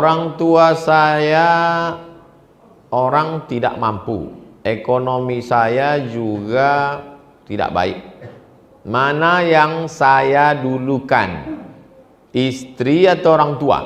Orang tua saya orang tidak mampu, ekonomi saya juga tidak baik. Mana yang saya dulukan, istri atau orang tua?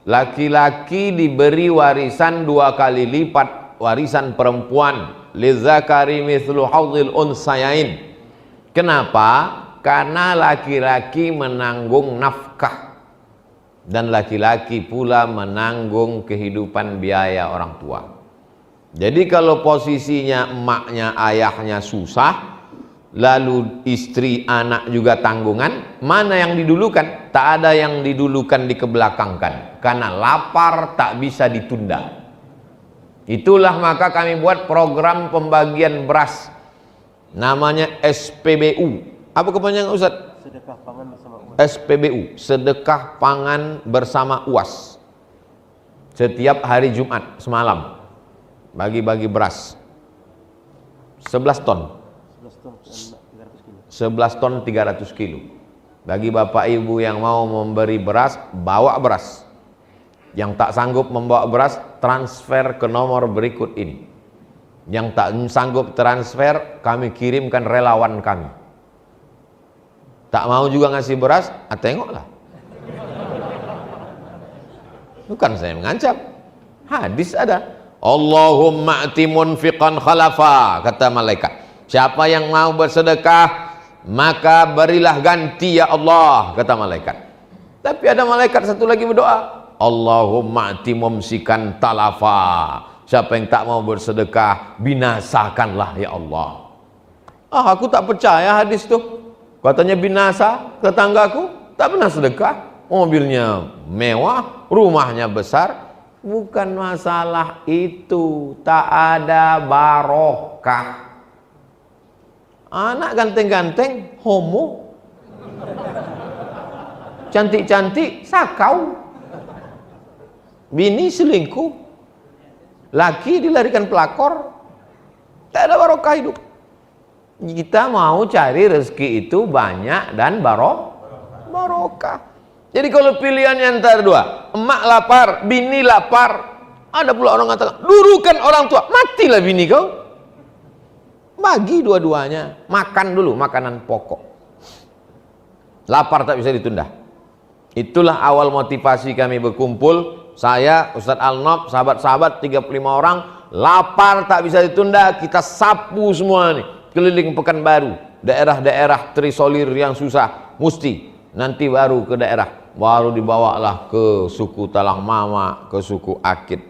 Laki-laki diberi warisan 2 kali lipat warisan perempuan, lidzakari mithlu hadzil unsayain. Kenapa? Karena laki-laki menanggung nafkah dan laki-laki pula menanggung kehidupan biaya orang tua. Jadi kalau posisinya emaknya, ayahnya susah, lalu istri, anak juga tanggungan, mana yang didulukan? Tak ada yang didulukan, dikebelakangkan, karena lapar tak bisa ditunda. Itulah maka kami buat program pembagian beras, namanya SPBU. Apa kepanjangan Ustaz? Sedekah pangan bersama UAS. SPBU, Sedekah Pangan Bersama UAS. Setiap hari Jumat semalam bagi-bagi beras 11 ton. 11 ton 300 kilo. Bagi bapak ibu yang mau memberi beras, bawa beras. Yang tak sanggup membawa beras, transfer ke nomor berikut ini. Yang tak sanggup transfer, kami kirimkan relawan kami. Tak mau juga ngasih beras, tengoklah. Bukan saya mengancam, hadis ada. Allahumma ati munfiqan khalafa, kata malaikat. Siapa yang mau bersedekah, maka berilah ganti ya Allah, kata malaikat. Tapi ada malaikat satu lagi berdoa, Allahumma ati mumsikan talafa. Siapa yang tak mau bersedekah, binasakanlah ya Allah. Aku tak percaya hadis tuh. Katanya binasa, tetanggaku tak pernah sedekah, mobilnya mewah, rumahnya besar. Bukan masalah itu, tak ada barokah. Anak ganteng-ganteng, homo. Cantik-cantik, sakau. Bini selingkuh. Laki dilarikan pelakor. Tak ada barokah hidup. Kita mau cari rezeki itu banyak dan barokah. Jadi kalau pilihannya antara dua, emak lapar, bini lapar, ada pula orang katakan, dudukan orang tua, matilah bini kau. Bagi dua-duanya, makan dulu makanan pokok. Lapar tak bisa ditunda. Itulah awal motivasi kami berkumpul. Saya, Ustadz Al-Nob, sahabat-sahabat 35 orang, lapar tak bisa ditunda, kita sapu semua nih. Keliling Pekanbaru, daerah-daerah terisolir yang susah, mesti nanti baru ke daerah, baru dibawalah ke suku Talang Mama, ke suku Akit,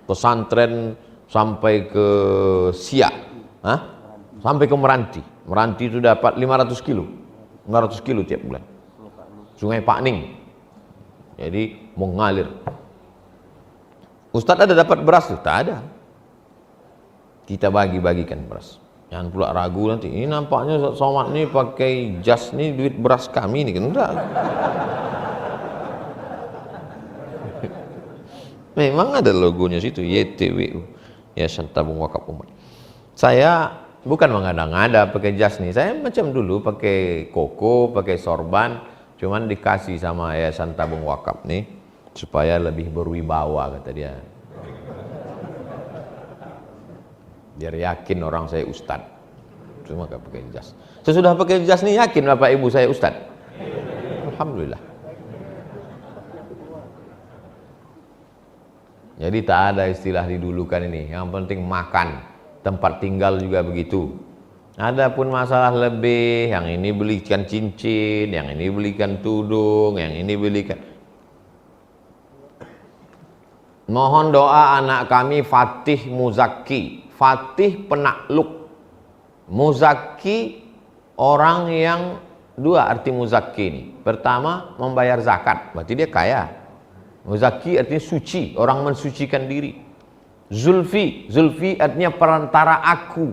pesantren sampai ke Siak, sampai ke Meranti. Meranti itu dapat 500 kilo, 500 kilo tiap bulan. Sungai Pakning, jadi mengalir. Ustadz ada dapat beras tuh? Tak ada. Kita bagi-bagikan beras. Jangan pula ragu nanti, ini nampaknya Ustaz Somad nih pakai jas nih duit beras kami nih, kan enggak. Memang ada logonya situ, YTWU, Yayasan Tabung Wakaf Umat. Saya bukan mengada-ngada pakai jas nih, saya macam dulu pakai koko, pakai sorban, cuman dikasih sama Yayasan Tabung Wakaf nih supaya lebih berwibawa, kata dia. Biar yakin orang saya ustadz. Cuma gak pakai jas. Sesudah pakai jas nih yakin bapak ibu saya ustadz. Alhamdulillah. Jadi tak ada istilah didulukan ini. Yang penting makan. Tempat tinggal juga begitu. Adapun masalah lebih, yang ini belikan cincin, yang ini belikan tudung, yang ini belikan. Mohon doa anak kami Fatih Muzaki. Fatih penakluk, Muzaki orang yang dua arti Muzaki ini. Pertama membayar zakat, berarti dia kaya. Muzaki artinya suci, orang mensucikan diri. Zulfi, Zulfi artinya perantara aku.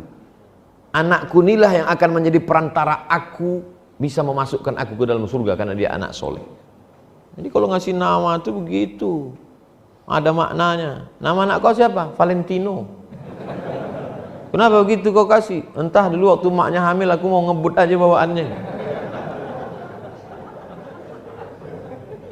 Anakku inilah yang akan menjadi perantara aku, bisa memasukkan aku ke dalam surga karena dia anak soleh. Jadi kalau ngasih nama itu begitu, ada maknanya. Nama anak kau siapa? Valentino. Kenapa begitu kau kasih? Entah dulu waktu maknya hamil aku mau ngebut aja bawaannya.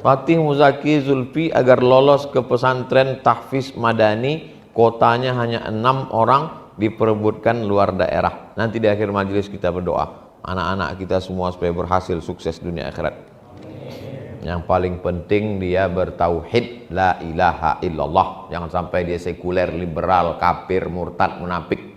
Fatih Muzaki Zulfi agar lolos ke pesantren tahfiz madani, kotanya hanya 6 orang, diperebutkan luar daerah. Nanti di akhir majelis kita berdoa anak-anak kita semua supaya berhasil sukses dunia akhirat. Yang paling penting dia bertauhid la ilaha illallah, jangan sampai dia sekuler, liberal, kafir, murtad, munafik.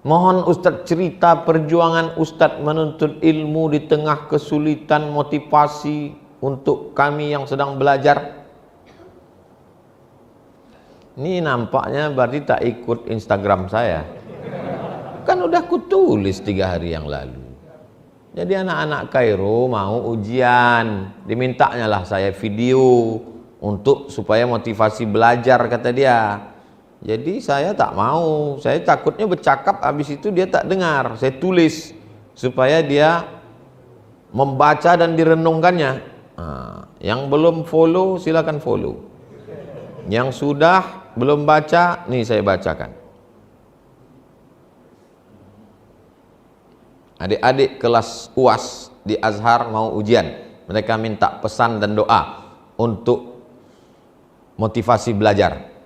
Mohon Ustadz cerita perjuangan Ustadz menuntut ilmu di tengah kesulitan, motivasi untuk kami yang sedang belajar. Ini nampaknya berarti tak ikut Instagram saya. Kan udah kutulis 3 hari yang lalu. Jadi anak-anak Kairo mau ujian, dimintanya lah saya video untuk supaya motivasi belajar, kata dia. Jadi saya tak mau, saya takutnya bercakap habis itu dia tak dengar. Saya tulis supaya dia membaca dan direnungkannya. Nah, yang belum follow silakan follow. Yang sudah belum baca, nih saya bacakan. Adik-adik kelas UAS di Azhar mau ujian. Mereka minta pesan dan doa untuk motivasi belajar.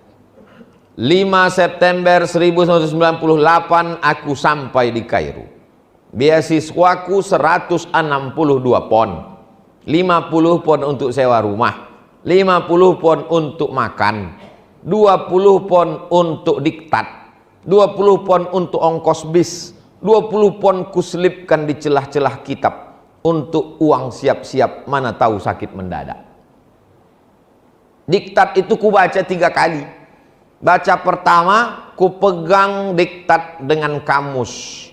5 September 1998 aku sampai di Kairo. Beasiswaku 162 pon. 50 pon untuk sewa rumah, 50 pon untuk makan, 20 pon untuk diktat, 20 pon untuk ongkos bis, 20 pon kuselipkan di celah-celah kitab untuk uang siap-siap, mana tahu sakit mendadak. Diktat itu ku baca 3 kali. Baca pertama ku pegang diktat dengan kamus.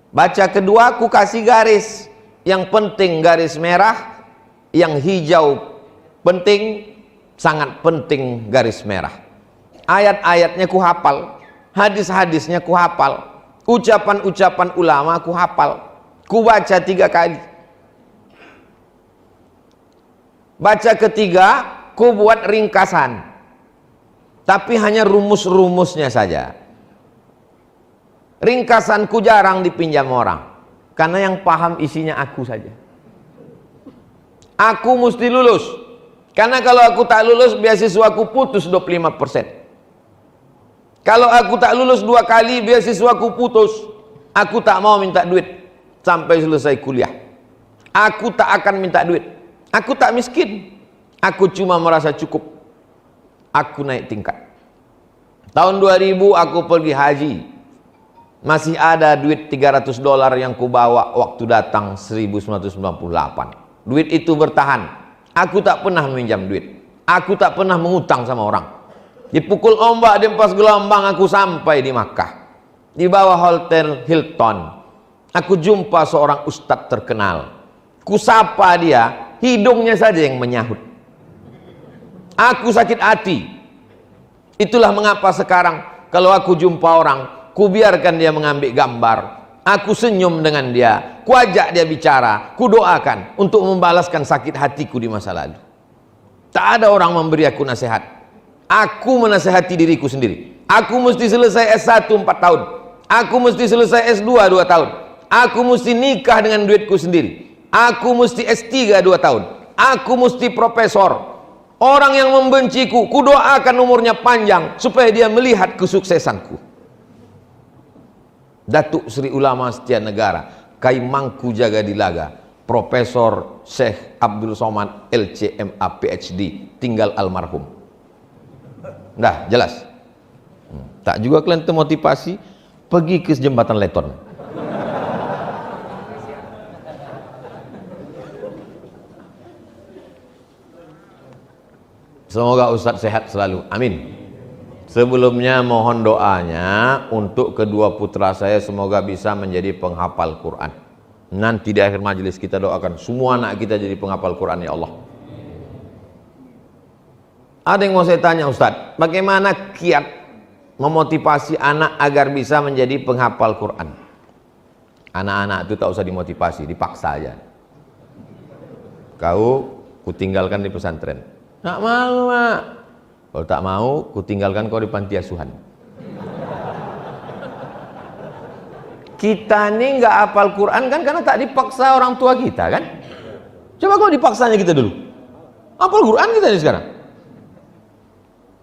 Baca kedua ku kasih garis. Yang penting garis merah, yang hijau penting, sangat penting garis merah. Ayat-ayatnya ku hafal, hadis-hadisnya ku hafal, ucapan-ucapan ulama ku hafal, ku baca 3 kali. Baca ketiga ku buat ringkasan, tapi hanya rumus-rumusnya saja. Ringkasanku jarang dipinjam orang, karena yang paham isinya aku saja. Aku mesti lulus, karena kalau aku tak lulus beasiswaku putus 25%. Kalau aku tak lulus 2 kali beasiswaku putus. Aku tak mau minta duit sampai selesai kuliah. Aku tak akan minta duit. Aku tak miskin, aku cuma merasa cukup. Aku naik tingkat. Tahun 2000 aku pergi haji. Masih ada duit $300 yang kubawa waktu datang 1998. Duit itu bertahan. Aku tak pernah meminjam duit. Aku tak pernah mengutang sama orang. Dipukul ombak di empas gelombang aku sampai di Makkah. Di bawah hotel Hilton aku jumpa seorang ustadz terkenal. Kusapa dia, hidungnya saja yang menyahut. Aku sakit hati. Itulah mengapa sekarang kalau aku jumpa orang, ku biarkan dia mengambil gambar, aku senyum dengan dia, ku ajak dia bicara, ku doakan untuk membalaskan sakit hatiku di masa lalu. Tak ada orang memberi aku nasihat. Aku menasihati diriku sendiri. Aku mesti selesai S1 4 tahun. Aku mesti selesai S2 2 tahun. Aku mesti nikah dengan duitku sendiri. Aku mesti S3 2 tahun. Aku mesti profesor. Orang yang membenciku, ku doakan umurnya panjang supaya dia melihat kesuksesanku. Datuk Sri Ulama Setia Negara, Kaimangku Jaga Dilaga, Profesor Syekh Abdul Somad LCMA PhD, tinggal almarhum. Dah jelas. Tak juga kalian termotivasi pergi ke jembatan Leton. Semoga Ustadz sehat selalu, amin. Sebelumnya mohon doanya untuk kedua putra saya, semoga bisa menjadi penghafal Quran. Nanti di akhir majelis kita doakan semua anak kita jadi penghafal Quran, ya Allah. Ada yang mau saya tanya Ustadz, bagaimana kiat memotivasi anak agar bisa menjadi penghafal Quran? Anak-anak itu tak usah dimotivasi, dipaksa aja. Kau kutinggalkan di pesantren. Tak mau, Mak. Kalau tak mau, kutinggalkan kau di panti asuhan. Kita ini nggak hafal Quran kan karena tak dipaksa orang tua kita kan. Coba kalau dipaksanya kita dulu. Hafal Quran kita ini sekarang.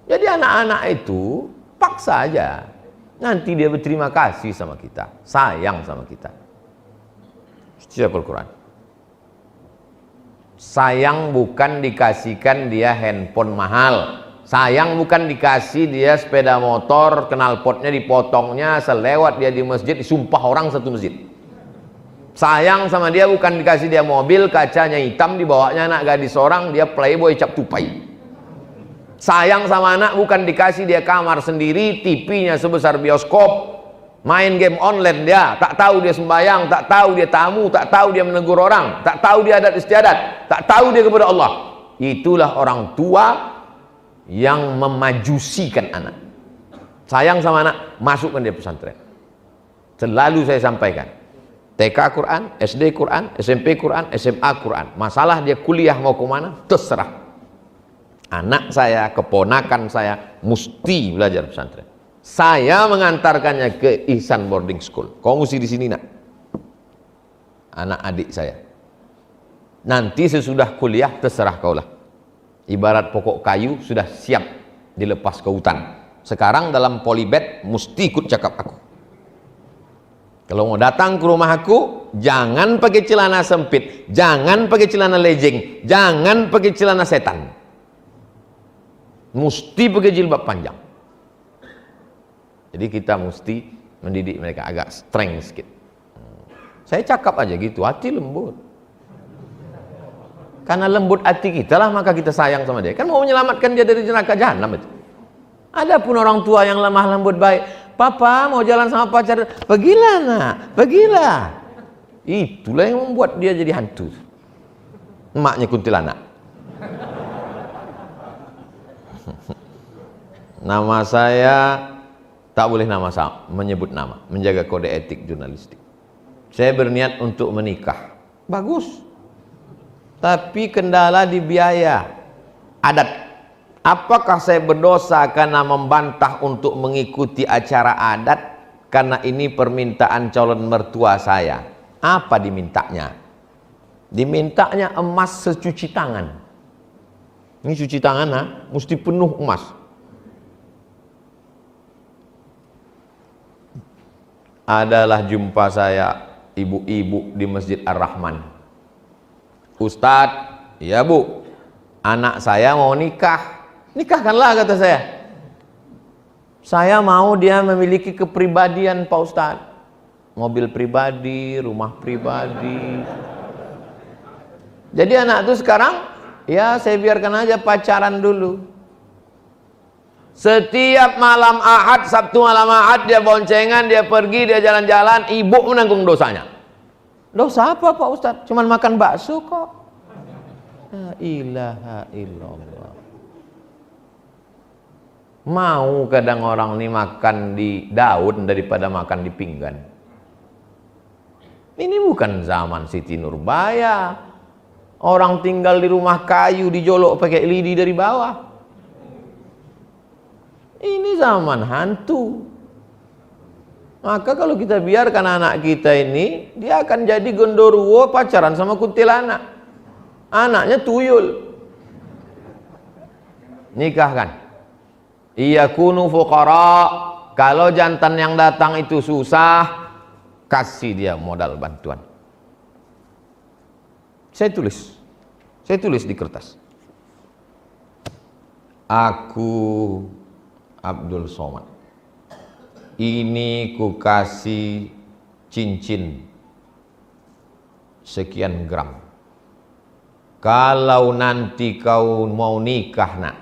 Jadi anak-anak itu paksa aja. Nanti dia berterima kasih sama kita, sayang sama kita. Siapa Al-Quran? Sayang bukan dikasihkan dia handphone mahal. Sayang bukan dikasih dia sepeda motor, knalpotnya dipotongnya, selewat dia di masjid, disumpah orang satu masjid. Sayang sama dia bukan dikasih dia mobil, kacanya hitam, dibawanya anak gadis orang, dia playboy cap tupai. Sayang sama anak bukan dikasih dia kamar sendiri, TV-nya sebesar bioskop, main game online dia, tak tahu dia sembahyang, tak tahu dia tamu, tak tahu dia menegur orang, tak tahu dia adat istiadat, tak tahu dia kepada Allah. Itulah orang tua yang memajusikan anak. Sayang sama anak, masukkan dia pesantren. Selalu saya sampaikan, TK Quran, SD Quran, SMP Quran, SMA Quran. Masalah dia kuliah mau kemana, terserah. Anak saya, keponakan saya mesti belajar pesantren. Saya mengantarkannya ke Ihsan Boarding School. Kau mesti di sini nak, anak adik saya. Nanti sesudah kuliah terserah kaulah. Ibarat pokok kayu sudah siap dilepas ke hutan. Sekarang dalam polybag mesti ikut cakap aku. Kalau mau datang ke rumah aku, jangan pakai celana sempit, jangan pakai celana legging, jangan pakai celana setan. Mesti pakai jilbab panjang. Jadi kita mesti mendidik mereka agak strength sedikit. Saya cakap aja gitu, hati lembut. Karena lembut hati kita lah maka kita sayang sama dia. Kan mau menyelamatkan dia dari neraka jahanam itu. Adapun orang tua yang lemah lembut baik, papa mau jalan sama pacar, pergilah nak, pergilah. Itulah yang membuat dia jadi hantu. Emaknya kuntilanak. Nama saya tak boleh nama sama, menyebut nama, menjaga kode etik jurnalistik. Saya berniat untuk menikah, bagus. Tapi kendala di biaya, adat. Apakah saya berdosa karena membantah untuk mengikuti acara adat? Karena ini permintaan calon mertua saya. Apa dimintanya? Dimintanya emas secuci tangan. Ini cuci tangan, mesti penuh emas. Adalah jumpa saya ibu-ibu di Masjid Ar-Rahman. Ustadz, ya bu, anak saya mau nikah. Nikahkanlah kata saya. Saya mau dia memiliki kepribadian Pak Ustadz. Mobil pribadi, rumah pribadi. Jadi anak itu sekarang, ya saya biarkan aja pacaran dulu. Setiap malam Ahad, Sabtu malam Ahad dia boncengan, dia pergi, dia jalan-jalan, ibu menanggung dosanya. Dosa apa Pak Ustadz? Cuman makan bakso kok. La ilaha illallah. Mau kadang orang ini makan di daun daripada makan di pinggan. Ini bukan zaman Siti Nurbaya. Orang tinggal di rumah kayu dijolok pakai lidi dari bawah. Ini zaman hantu. Maka kalau kita biarkan anak kita ini, dia akan jadi gondoruo pacaran sama kuntilanak. Anaknya tuyul. Nikahkan. Iyakunu fuqara. Kalau jantan yang datang itu susah, kasih dia modal bantuan. Saya tulis di kertas. Aku Abdul Somad, ini ku kasih cincin sekian gram. Kalau nanti kau mau nikah nak,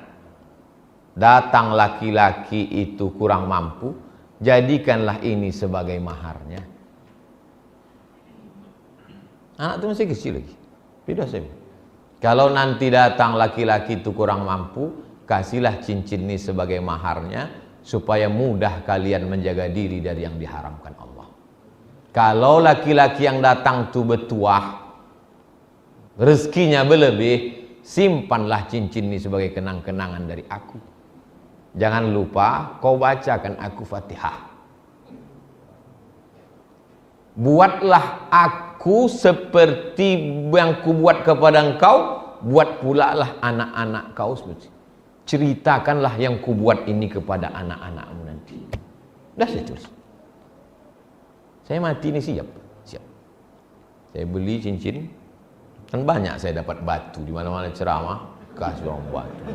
datang laki-laki itu kurang mampu, jadikanlah ini sebagai maharnya. Anak itu masih kecil lagi, beda saya. Kalau nanti datang laki-laki itu kurang mampu, kasihlah cincin ini sebagai maharnya, supaya mudah kalian menjaga diri dari yang diharamkan Allah. Kalau laki-laki yang datang itu bertuah, rezekinya berlebih, simpanlah cincin ini sebagai kenang-kenangan dari aku. Jangan lupa kau bacakan aku Fatihah. buatlah aku seperti yang kubuat kepada engkau, buat pula lah anak-anak kau seperti. Ceritakanlah yang kubuat ini kepada anak-anakmu nanti. Dah saya tulis. Saya mati ni siap. Saya beli cincin, kan banyak saya dapat batu di mana-mana ceramah, kasih orang batu.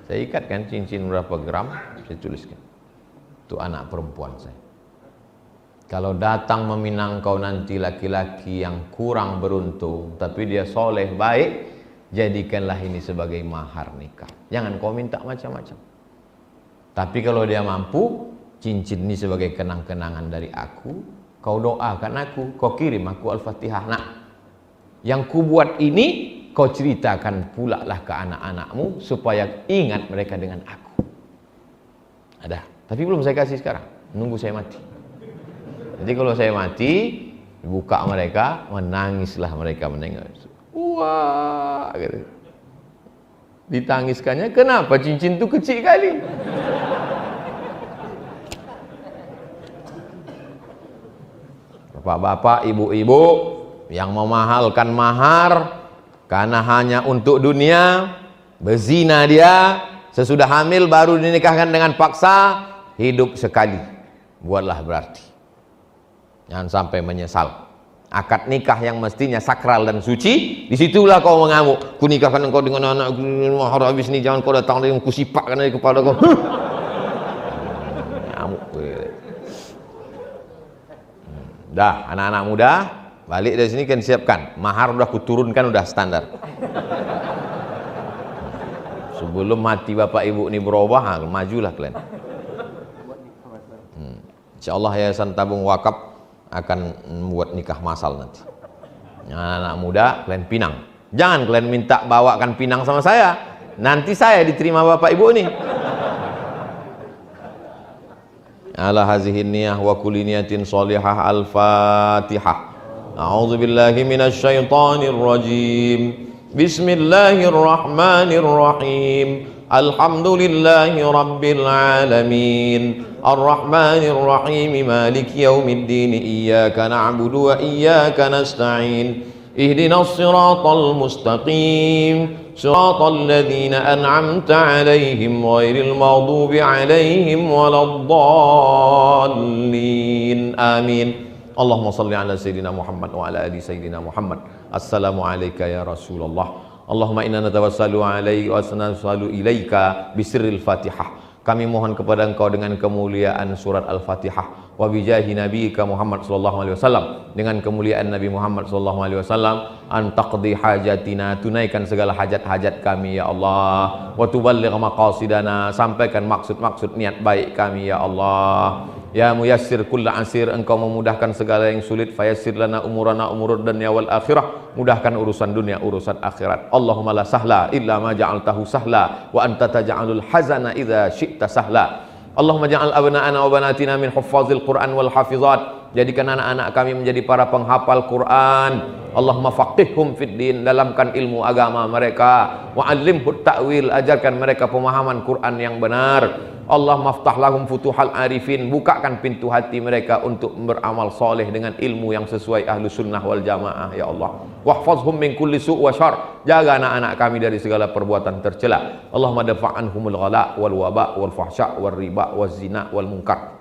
Saya ikatkan cincin berapa gram, saya tuliskan. Itu anak perempuan saya. Kalau datang meminang kau nanti laki-laki yang kurang beruntung, tapi dia soleh, baik, jadikanlah ini sebagai mahar nikah. Jangan kau minta macam-macam. Tapi kalau dia mampu, cincin ini sebagai kenang-kenangan dari aku, kau doakan aku, kau kirim aku Al-Fatihah. Nah, yang ku buat ini, kau ceritakan pula lah ke anak-anakmu, supaya ingat mereka dengan aku. Ada, tapi belum saya kasih sekarang, nunggu saya mati. Jadi kalau saya mati, buka mereka, menangislah mereka menengok. Wah, gitu. Ditangiskannya, kenapa cincin itu kecil kali? Bapak-bapak, ibu-ibu yang memahalkan mahar karena hanya untuk dunia, berzina dia, sesudah hamil baru dinikahkan dengan paksa, hidup sekali. Buatlah berarti. Jangan sampai menyesal. Akad nikah yang mestinya sakral dan suci, disitulah kau mengamuk. Ku nikahkan engkau dengan anak mahar habis ni, jangan kau datang dengan kusipakkan dari kepala kau. Ngamuk. Dah, anak-anak muda balik dari sini kan siapkan mahar, udah kuturunkan, udah standar. Sebelum mati bapak ibu ini berubah, majulah kalian. Insyaallah Yayasan Tabung Wakaf akan membuat nikah masal nanti. Anak-anak muda kalian pinang, jangan kalian minta bawakan pinang sama saya, nanti saya diterima bapak ibu nih. Ala hazihin niyah wa kulli niyatin shalihah. Al-Fatihah. A'udzu billahi minasy syaithanir rajim. Bismillahirrahmanirrahim. Alhamdulillahi rabbil alamin. Ar-Rahmanir Rahim. Maliki yaumiddin. Iyyaka na'budu wa iyyaka nasta'in. Ihdinas siratal mustaqim. Siratal ladzina an'amta 'alaihim ghairil maghdubi 'alaihim waladdallin. Amin. Allahumma salli ala sayyidina Muhammad wa ala ali sayyidina Muhammad. Assalamu alayka ya Rasulullah. Allahumma inna natawassalu alaika wa sanassalu ilaika bisirril Fatihah. Kami mohon kepada engkau dengan kemuliaan surat Al-Fatihah, wa bijahi nabiyika Muhammad sallallahu alaihi wasallam, dengan kemuliaan Nabi Muhammad sallallahu alaihi wasallam, an taqdi hajatina, tunaikan segala hajat-hajat kami ya Allah, wa tuballigh maqasidana, sampaikan maksud-maksud niat baik kami ya Allah. Ya muyassir kulla asir, engkau memudahkan segala yang sulit, fayassir lana umurana umurud dunya wal akhirah, mudahkan urusan dunia urusan akhirat. Allahumma la sahla illa ma ja'altahu sahla wa anta taj'alul hazana idza syi'ta sahla. Allahumma ja'al abna'ana wa banatina min huffazil Qur'an wal hafizat, jadikan anak-anak kami menjadi para penghafal Quran. Allahumma faqihhum fid din, dalamkan ilmu agama mereka. Wa 'allimhut ta'wil, ajarkan mereka pemahaman Quran yang benar. Allah maftah lahum futuhal arifin, bukakan pintu hati mereka untuk beramal soleh dengan ilmu yang sesuai ahlu sunnah wal jamaah ya Allah. Wahfazhum min kulli su' wa syar, jaga anak-anak kami dari segala perbuatan tercela. Allahumma dafa'anhumul ghala wal waba wal fahsya wal riba wal zina wal munkar.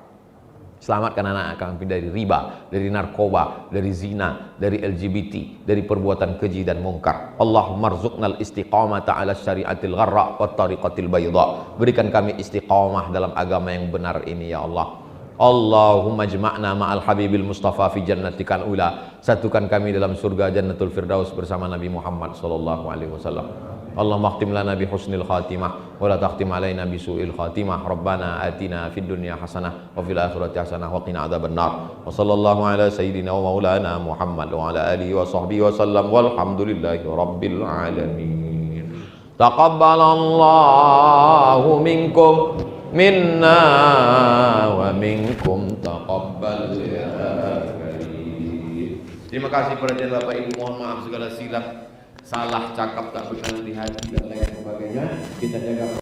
Selamatkan anak-anak kami dari riba, dari narkoba, dari zina, dari LGBT, dari perbuatan keji dan mungkar. Allahumma rzuqnal istiqamata ala syariatil gharra wa tariqatil bayda. Berikan kami istiqamah dalam agama yang benar ini ya Allah. Allahumma jma'na ma'al habibil mustafa fi jannatikal ula. Satukan kami dalam surga Jannatul Firdaus bersama Nabi Muhammad sallallahu alaihi wasallam. Allahumma khtim lana bi husnil khatimah wa la takhtim alaina bi su'il khatimah. Rabbana atina fid dunya hasanah wa fil akhirati hasanah wa qina adzabannar. Wa sallallahu ala sayyidina wa maulana Muhammad wa ala alihi wa sahbihi wa sallam walhamdulillahi rabbil alamin. Taqabbalallahu minkum minna wa minkum taqabbal ya karim. Terima kasih perhatian Bapak Ibu, mohon maaf segala silap, salah cakap tak berkenan di hati dan lain sebagainya. Kita jaga